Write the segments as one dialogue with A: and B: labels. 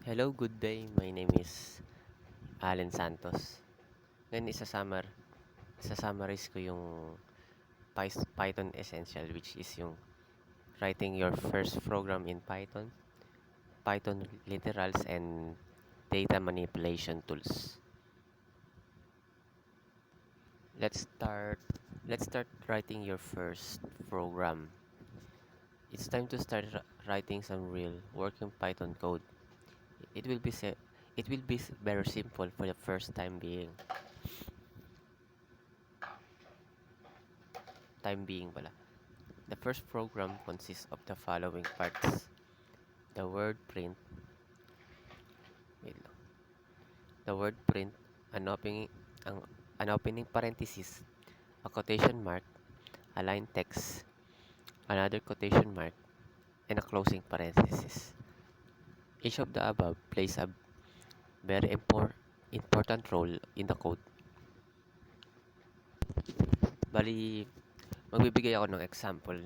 A: Hello, good day. My name is Allen Santos. Ngayon isa-summarize ko yung Python Essential, which is yung writing your first program in Python, Python literals, and data manipulation tools. Let's start. Let's start writing your first program. It's time to start writing some real working Python code. It will be se- it will be very simple for the first time being pala. The first program consists of the following parts. The word print, wait lang. The word print, an opening, ang, an opening parenthesis, a quotation mark, a line text, another quotation mark, and a closing parenthesis. Each of the above plays a very important role in the code. Bali, magbibigay ako ng example.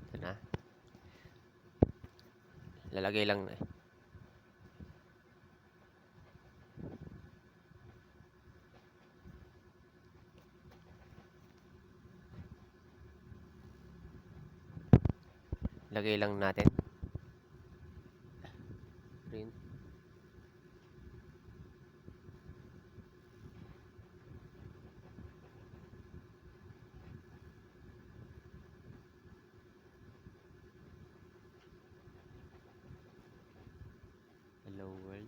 A: Ito na. Lalagay lang na. Lagay lang natin. Print. Hello world.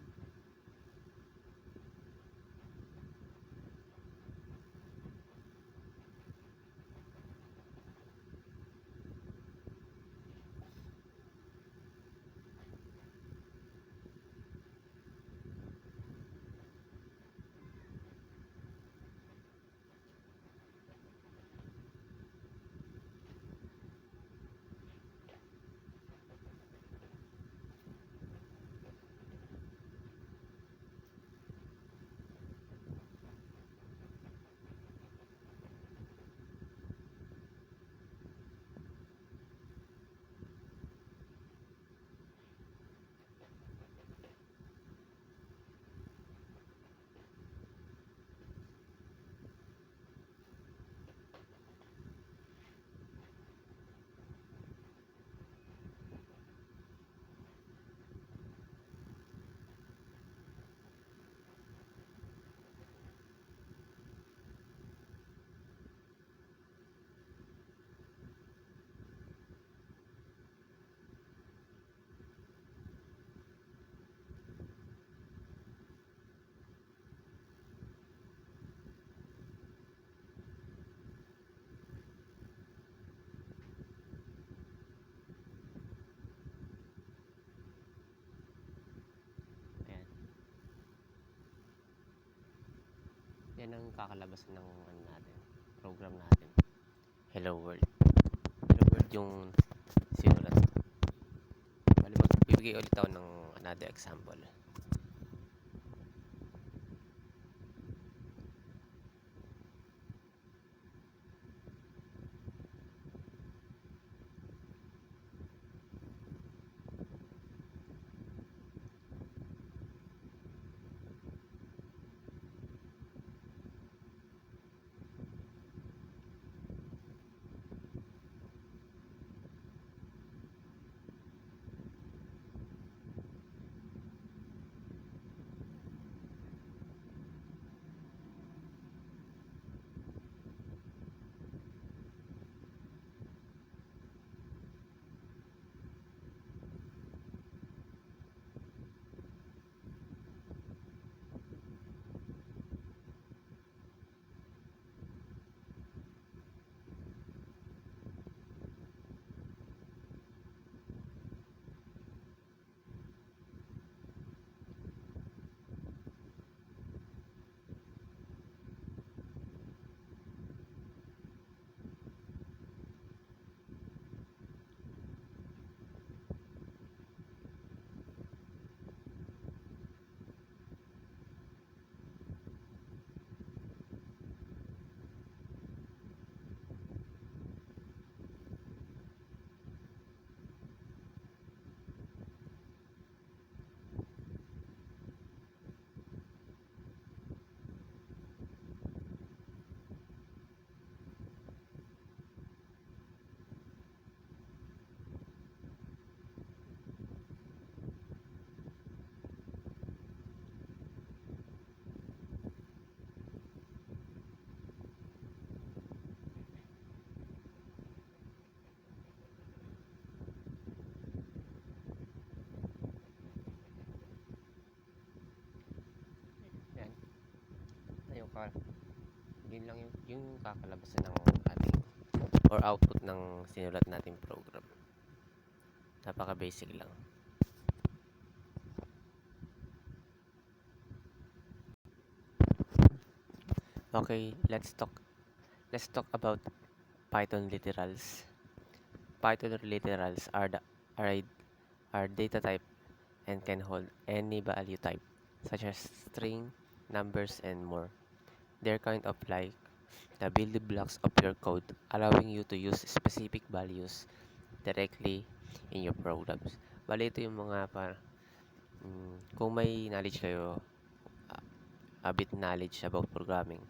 A: Ayan. Yan ang kakalabas ng program natin. Hello world. Hello world yung sinulat. Bali, magbibigay ulit ako ng another example. yun lang yung kakalabasan ng ating or output ng sinulat nating program. Napaka basic lang. Okay, let's talk about Python literals. Python literals are, are data type and can hold any value type, such as string, numbers, and more. They're kind of like the building blocks of your code, allowing you to use specific values directly in your programs. Bali, ito yung mga kung may knowledge kayo, a bit knowledge about programming,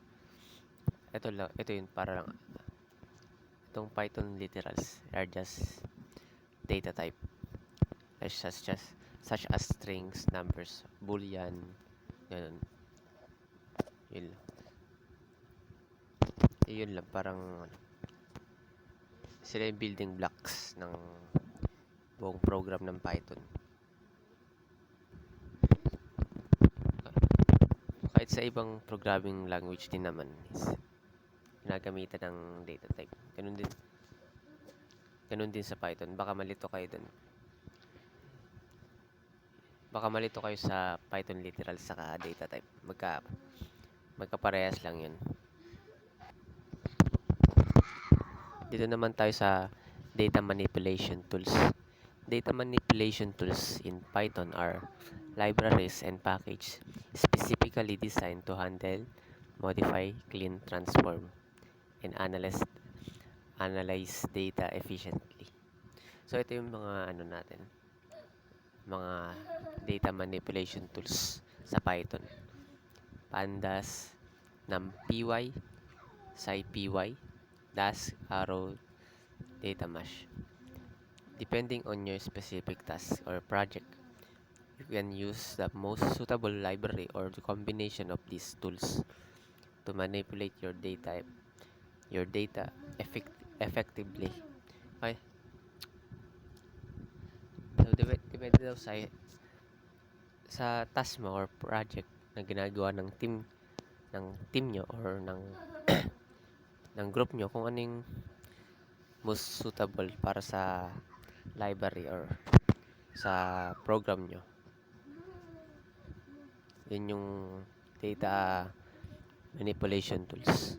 A: ito yun para lang, itong Python literals are just data type, such as strings, numbers, boolean, ganun. Yun lang. Yun lang, parang sila yung building blocks ng buong program ng Python. Kahit sa ibang programming language din naman is ginagamitan ng data type. Ganun din sa Python. Baka malito kayo dun. Baka malito kayo sa Python literal saka data type. Magkaparehas lang yun. Dito naman tayo sa data manipulation tools. Data manipulation tools in Python are libraries and packages specifically designed to handle, modify, clean, transform, and analyze data efficiently. So ito yung mga mga data manipulation tools sa Python. Pandas, NumPy, SciPy, Dask, Arrow, Datamash. Depending on your specific task or project, you can use the most suitable library or the combination of these tools to manipulate your data effectively. Okay? So, depende daw sa task mo or project na ginagawa ng team nyo or ng group nyo kung ano yung most suitable para sa library or sa program nyo. Yun yung data manipulation tools.